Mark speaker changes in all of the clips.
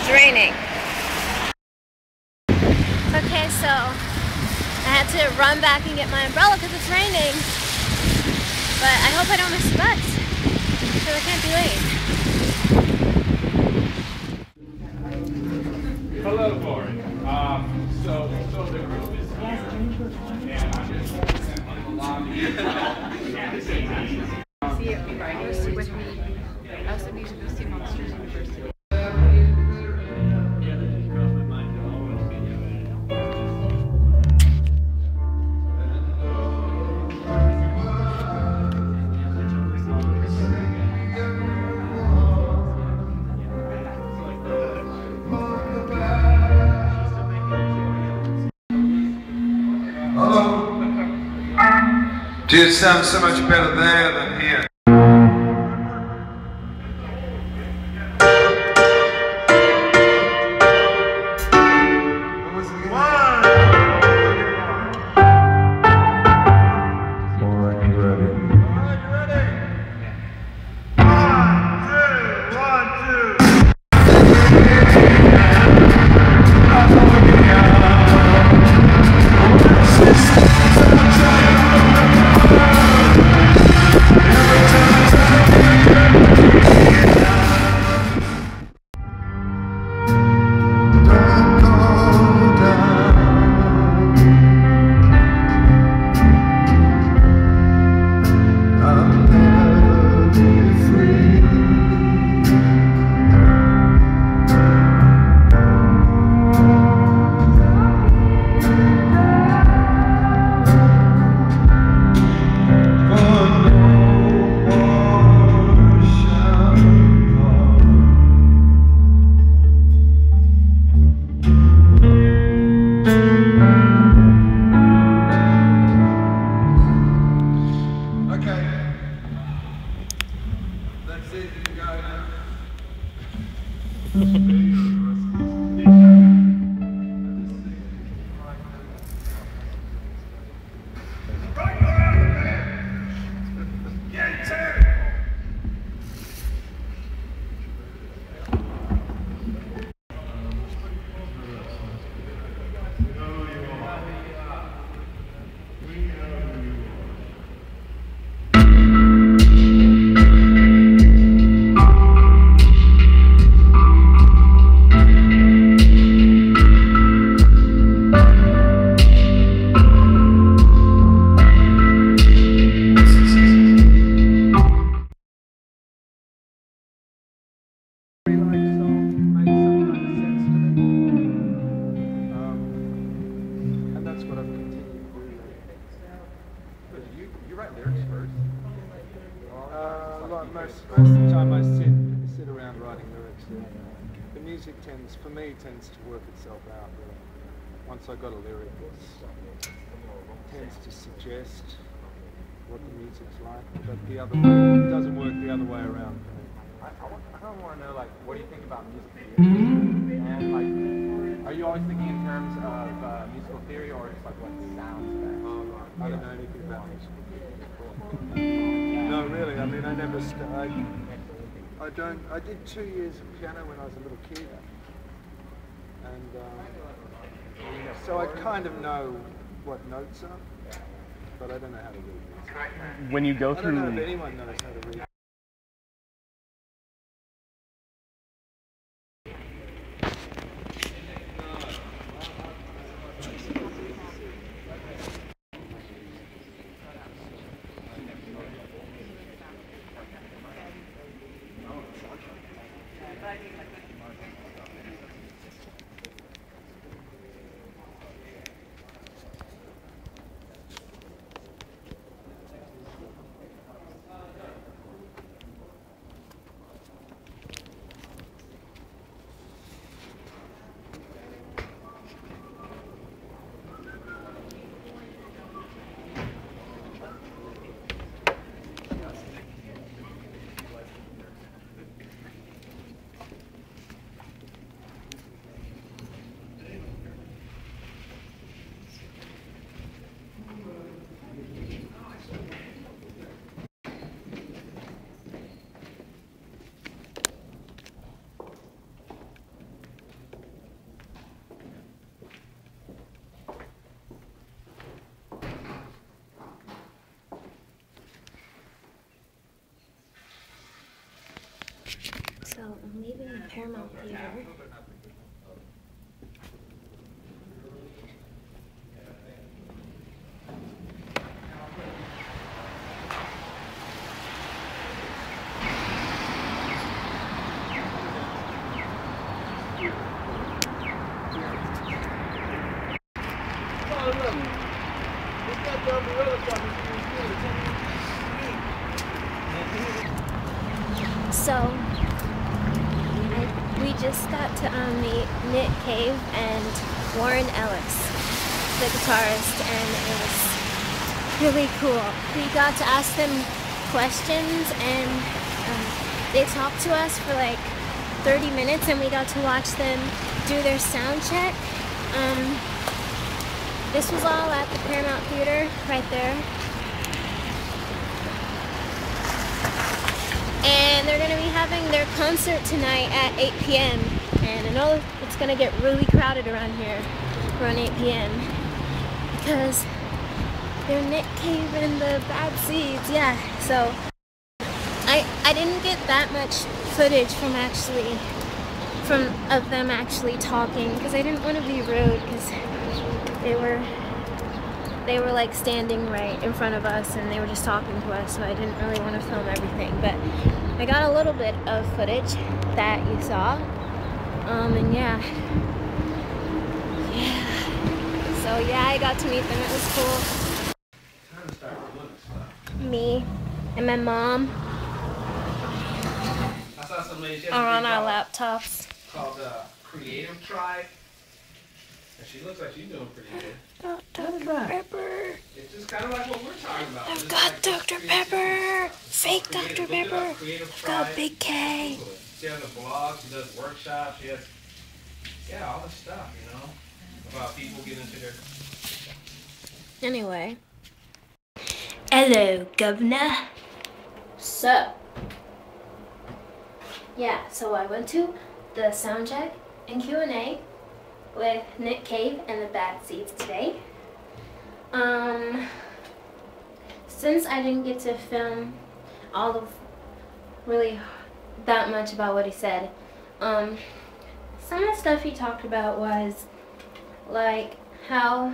Speaker 1: It's raining. Okay, so I had to run back and get my umbrella because it's raining. But I hope I don't miss the bus because I can't be late.
Speaker 2: Hello, Lori. So the group is here, and I'm just on the lobby.
Speaker 3: See it with me. I also need to go see Monsters University.
Speaker 4: Do you sound so much better there than here?
Speaker 5: Most of the time I sit around writing lyrics. The music for me tends to work itself out. Really. Once I got a lyric, it tends to suggest what the music's like, but the other way, it doesn't work the other way around for me.
Speaker 6: I kind of want to know, like, what do you think about music theory? And, like, are you always thinking in terms of musical theory, or just, like, what sounds best?
Speaker 5: I don't know anything about music theory. No, really, I mean, I never studied. I did 2 years of piano when I was a little kid. And so I kind of know what notes are, but I don't know how to read them.
Speaker 7: When you go through...
Speaker 5: I don't know if anyone knows how to read.
Speaker 1: I'm leaving the Paramount Theater. So, we just got to meet Nick Cave and Warren Ellis, the guitarist, and it was really cool. We got to ask them questions, and they talked to us for like 30 minutes, and we got to watch them do their sound check. This was all at the Paramount Theater, right there. And they're going to be having their concert tonight at 8 p.m. And I know it's going to get really crowded around here around 8 p.m. because they're Nick Cave and the Bad Seeds, yeah. So I didn't get that much footage of them actually talking because I didn't want to be rude because they were like standing right in front of us and they were just talking to us, so I didn't really want to film everything, but I got a little bit of footage that you saw, and yeah, so yeah, I got to meet them. It was cool. Me and my mom are on our laptops.
Speaker 2: Called Creative Tribe. And she looks like she's doing pretty good.
Speaker 1: Oh, Dr. Pepper.
Speaker 2: It's just kind of like what we're talking about.
Speaker 1: I've got Dr. Pepper. Fake Dr. Pepper. I've got Big K.
Speaker 2: She has a blog. She does workshops. She has, yeah, all this stuff, you know, about people getting into their...
Speaker 1: Anyway. Hello, Governor. So. Yeah, so I went to the sound check and Q&A with Nick Cave and the Bad Seeds today. Since I didn't get to film all of really that much about what he said, some of the stuff he talked about was like how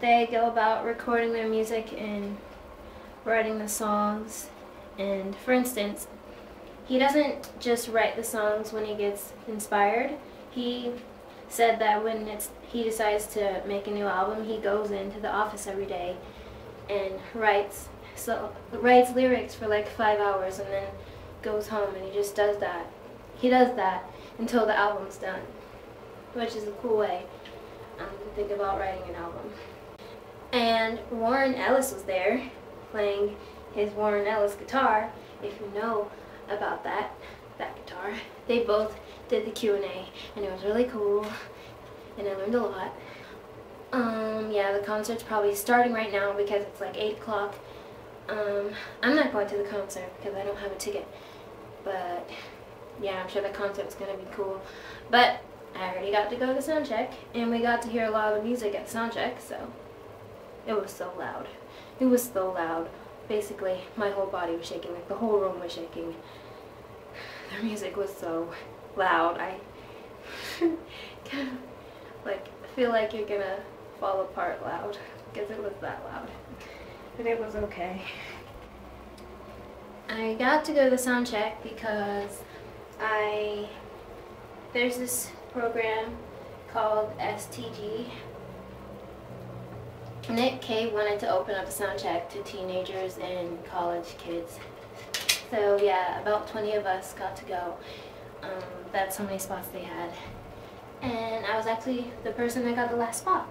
Speaker 1: they go about recording their music and writing the songs. And for instance, he doesn't just write the songs when he gets inspired. He said that when he decides to make a new album, he goes into the office every day and writes lyrics for like 5 hours and then goes home, and he just does that. He does that until the album's done, which is a cool way to think about writing an album. And Warren Ellis was there playing his Warren Ellis guitar, if you know about that guitar. They both did the Q&A, and it was really cool, and I learned a lot. Yeah, the concert's probably starting right now because it's like 8 o'clock. I'm not going to the concert because I don't have a ticket, but yeah, I'm sure the concert's gonna be cool. But I already got to go to the sound check, and we got to hear a lot of the music at sound check, so it was so loud. It was so loud. Basically, my whole body was shaking, like the whole room was shaking. Their music was so loud. I kind of like feel like you're gonna fall apart loud because it was that loud. But it was okay. I got to go to the sound check because there's this program called STG. Nick Cave wanted to open up a sound check to teenagers and college kids. So yeah, about 20 of us got to go. That's how many spots they had. And I was actually the person that got the last spot.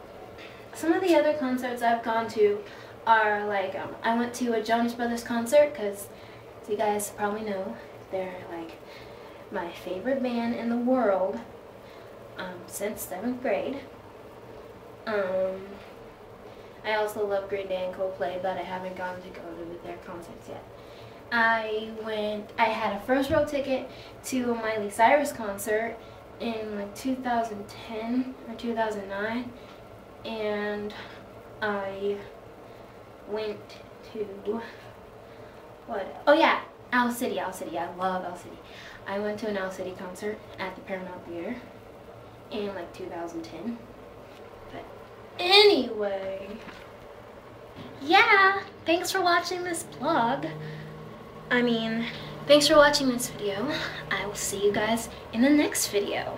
Speaker 1: Some of the other concerts I've gone to are like, I went to a Jonas Brothers concert because, as you guys probably know, they're like my favorite band in the world since 7th grade. I also love Green Day and Coldplay, but I haven't gone to go to their concerts yet. I had a first row ticket to a Miley Cyrus concert in like 2010 or 2009, and I went to, what? Oh yeah, Owl City. I love Owl City. I went to an Owl City concert at the Paramount Theater in like 2010. But anyway, yeah, thanks for watching this vlog. Thanks for watching this video. I will see you guys in the next video.